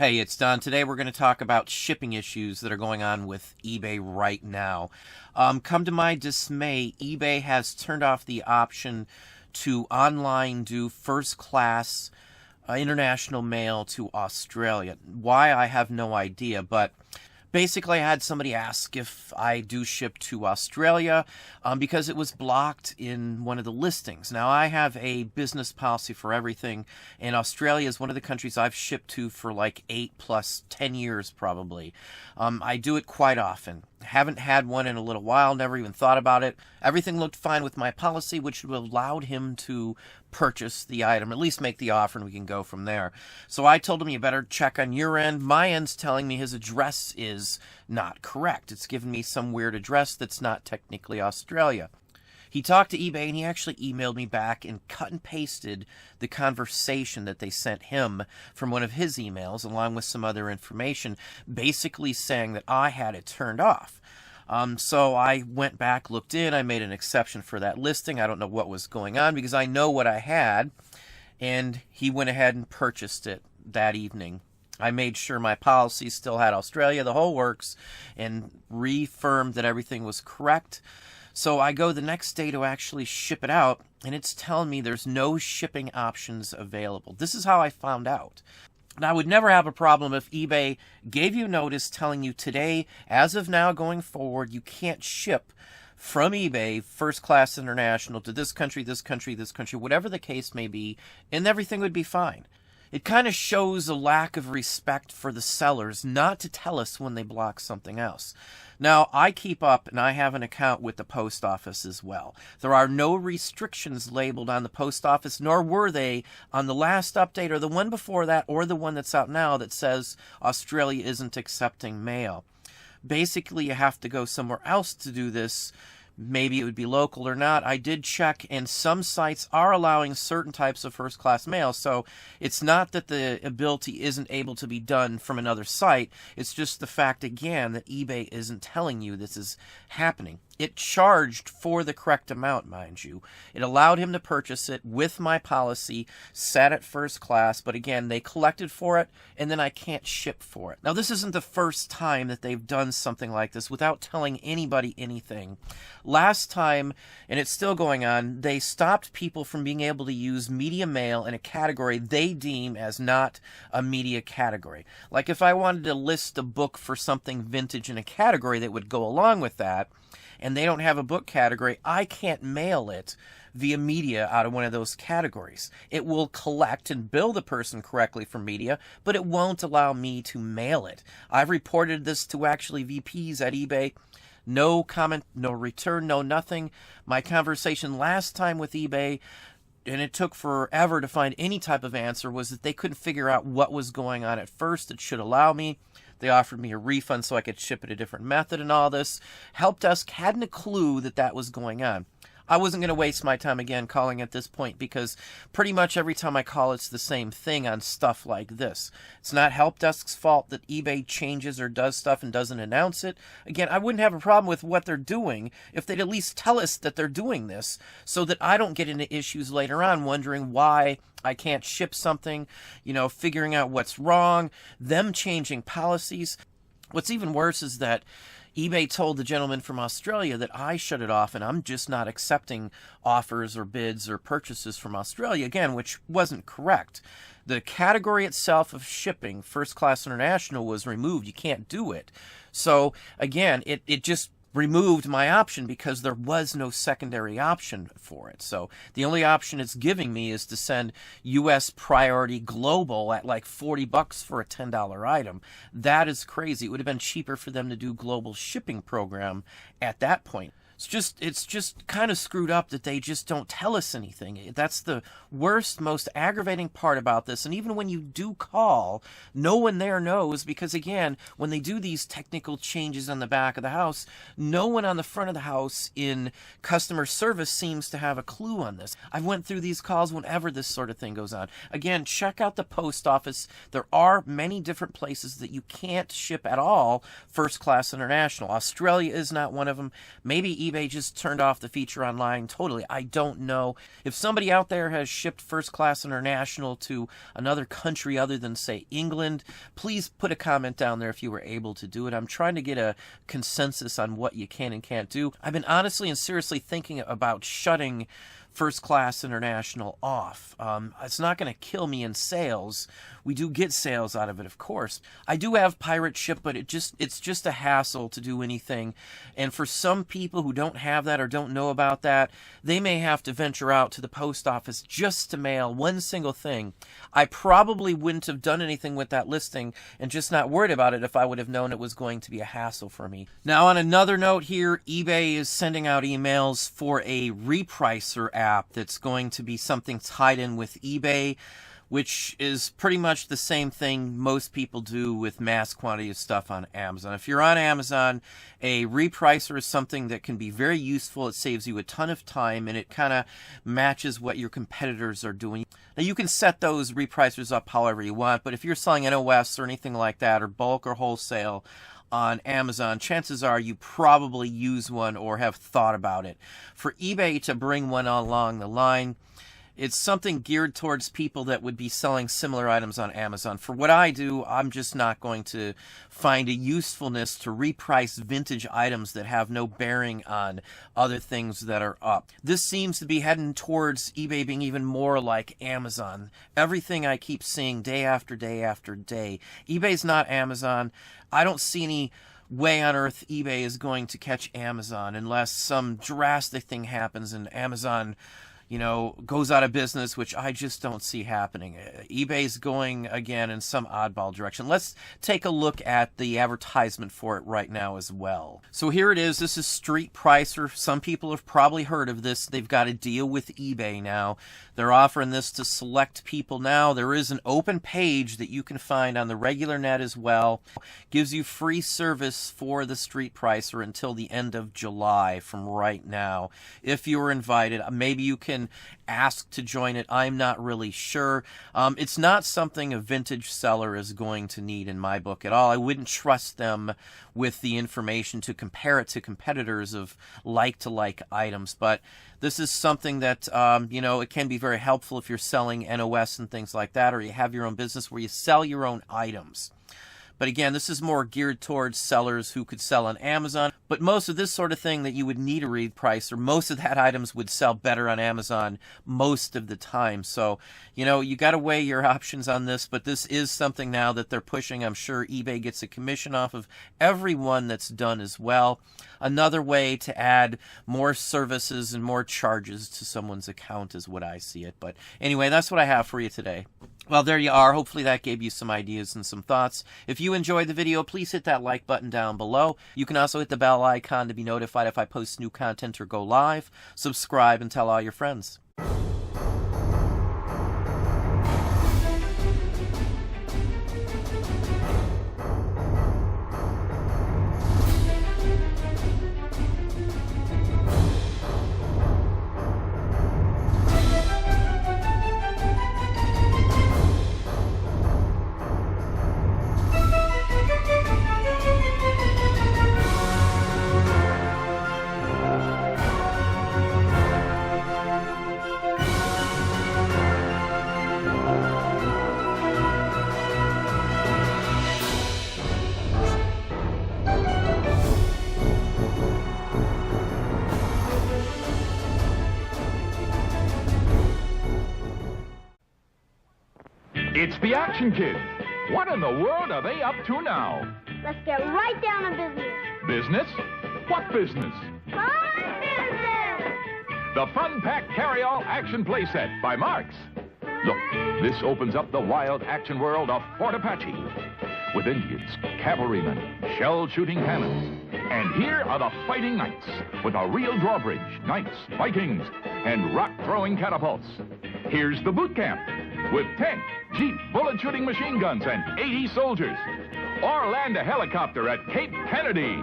Hey, it's Don. Today we're going to talk about shipping issues that are going on with eBay right now. Come to my dismay, eBay has turned off the option to online do first class international mail to Australia. Why, I have no idea, but basically I had somebody ask if I do ship to Australia because it was blocked in one of the listings. Now, I have a business policy for everything, and Australia is one of the countries I've shipped to for like 8 plus 10 years probably. I do it quite often. Haven't had one in a little while, never even thought about it. Everything looked fine with my policy, which would have allowed him to purchase the item, at least make the offer, and we can go from there. So I told him, you better check on your end. My end's telling me his address is not correct. It's giving me some weird address that's not technically Australia. He talked to eBay, and he actually emailed me back and cut and pasted the conversation that they sent him from one of his emails, along with some other information, basically saying that I had it turned off. So I went back, looked in, I made an exception for that listing. I don't know what was going on because I know what I had, and he went ahead and purchased it that evening. I made sure my policy still had Australia, the whole works, and reaffirmed that everything was correct. So I go the next day to actually ship it out, and it's telling me there's no shipping options available. This is how I found out. Now, I would never have a problem if eBay gave you notice telling you today, as of now going forward, you can't ship from eBay first class international to this country, this country, this country, whatever the case may be, and everything would be fine. It kind of shows a lack of respect for the sellers not to tell us when they block something else. Now, I keep up, and I have an account with the post office as well. There are no restrictions labeled on the post office, nor were they on the last update or the one before that or the one that's out now that says Australia isn't accepting mail. Basically, you have to go somewhere else to do this. Maybe it would be local or not. I did check, and some sites are allowing certain types of first-class mail, so it's not that the ability isn't able to be done from another site. It's just the fact, again, that eBay isn't telling you this is happening. It charged for the correct amount, mind you. It allowed him to purchase it with my policy, set at first class, but again, they collected for it, and then I can't ship for it. Now, this isn't the first time that they've done something like this without telling anybody anything. Last time, and it's still going on, they stopped people from being able to use media mail in a category they deem as not a media category. Like if I wanted to list a book for something vintage in a category that would go along with that, and they don't have a book category, I can't mail it via media out of one of those categories. It will collect and bill the person correctly for media, but it won't allow me to mail it. I've reported this to actually VPs at eBay. No comment, no return, no nothing. My conversation last time with eBay, and it took forever to find any type of answer, was that they couldn't figure out what was going on at first that should allow me. They offered me a refund so I could ship it a different method and all this. Help desk hadn't a clue that that was going on. I wasn't going to waste my time again calling at this point because pretty much every time I call, it's the same thing on stuff like this. It's not help desk's fault that eBay changes or does stuff and doesn't announce it. Again, I wouldn't have a problem with what they're doing if they'd at least tell us that they're doing this so that I don't get into issues later on wondering why I can't ship something, figuring out what's wrong, them changing policies. What's even worse is that eBay told the gentleman from Australia that I shut it off and I'm just not accepting offers or bids or purchases from Australia, again, which wasn't correct. The category itself of shipping, first class international, was removed. You can't do it. So, again, it just removed my option because there was no secondary option for it. So the only option it's giving me is to send U.S. priority global at like $40 for a $10 item. That is crazy. It would have been cheaper for them to do global shipping program at that point. It's just kind of screwed up that they just don't tell us anything. That's the worst, most aggravating part about this. And even when you do call, no one there knows because, again, when they do these technical changes on the back of the house, no one on the front of the house in customer service seems to have a clue on this. I've went through these calls whenever this sort of thing goes on. Again, check out the post office. There are many different places that you can't ship at all first class international. Australia is not one of them. Maybe eBay just turned off the feature online totally. I don't know. If somebody out there has shipped first class international to another country other than, say, England, please put a comment down there if you were able to do it. I'm trying to get a consensus on what you can and can't do. I've been honestly and seriously thinking about shutting first class international off. It's not going to kill me in sales. We do get sales out of it, of course. I do have pirate ship, but it's just a hassle to do anything. And for some people who don't have that or don't know about that, they may have to venture out to the post office just to mail one single thing. I probably wouldn't have done anything with that listing and just not worried about it if I would have known it was going to be a hassle for me. Now, on another note here, eBay is sending out emails for a repricer app that's going to be something tied in with eBay, which is pretty much the same thing most people do with mass quantity of stuff on Amazon. If you're on Amazon, a repricer is something that can be very useful. It saves you a ton of time, and it kind of matches what your competitors are doing. Now, you can set those repricers up however you want, but if you're selling NOS or anything like that, or bulk or wholesale on Amazon, chances are you probably use one or have thought about it. For eBay to bring one along the line, it's something geared towards people that would be selling similar items on Amazon. For what I do, I'm just not going to find a usefulness to reprice vintage items that have no bearing on other things that are up. This seems to be heading towards eBay being even more like Amazon. Everything I keep seeing day after day after day. eBay's not Amazon. I don't see any way on earth eBay is going to catch Amazon unless some drastic thing happens and Amazon, goes out of business, which I just don't see happening. eBay's going, again, in some oddball direction. Let's take a look at the advertisement for it right now as well. So here it is. This is Street Pricer. Some people have probably heard of this. They've got a deal with eBay now. They're offering this to select people now. There is an open page that you can find on the regular net as well. Gives you free service for the Street Pricer until the end of July from right now. If you were invited, maybe you can ask to join it. I'm not really sure. It's not something a vintage seller is going to need in my book at all. I wouldn't trust them with the information to compare it to competitors of like-to-like items, but this is something that, it can be very helpful if you're selling NOS and things like that, or you have your own business where you sell your own items. But again, this is more geared towards sellers who could sell on Amazon. But most of this sort of thing that you would need a repricer, most of that items would sell better on Amazon most of the time. So, you got to weigh your options on this. But this is something now that they're pushing. I'm sure eBay gets a commission off of every one that's done as well. Another way to add more services and more charges to someone's account is what I see it. But anyway, that's what I have for you today. Well, there you are. Hopefully that gave you some ideas and some thoughts. If you enjoyed the video, please hit that like button down below. You can also hit the bell icon to be notified if I post new content or go live. Subscribe and tell all your friends. It's the Action Kids. What in the world are they up to now? Let's get right down to business. Business? What business? Fun business! The Fun Pack Carry-All Action Playset by Marx. Look, this opens up the wild action world of Fort Apache. With Indians, cavalrymen, shell-shooting cannons. And here are the fighting knights with a real drawbridge, knights, Vikings, and rock-throwing catapults. Here's the boot camp with 10 Jeep bullet-shooting machine guns and 80 soldiers. Or land a helicopter at Cape Kennedy.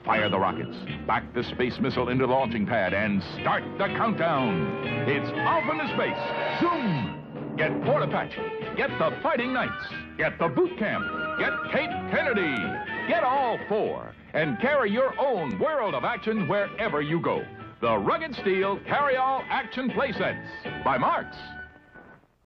Fire the rockets, back the space missile into the launching pad, and start the countdown. It's off into space. Zoom! Get Fort Apache. Get the Fighting Knights. Get the boot camp. Get Cape Kennedy. Get all 4 and carry your own world of action wherever you go. The Rugged Steel Carry-All Action Playsets by Marks.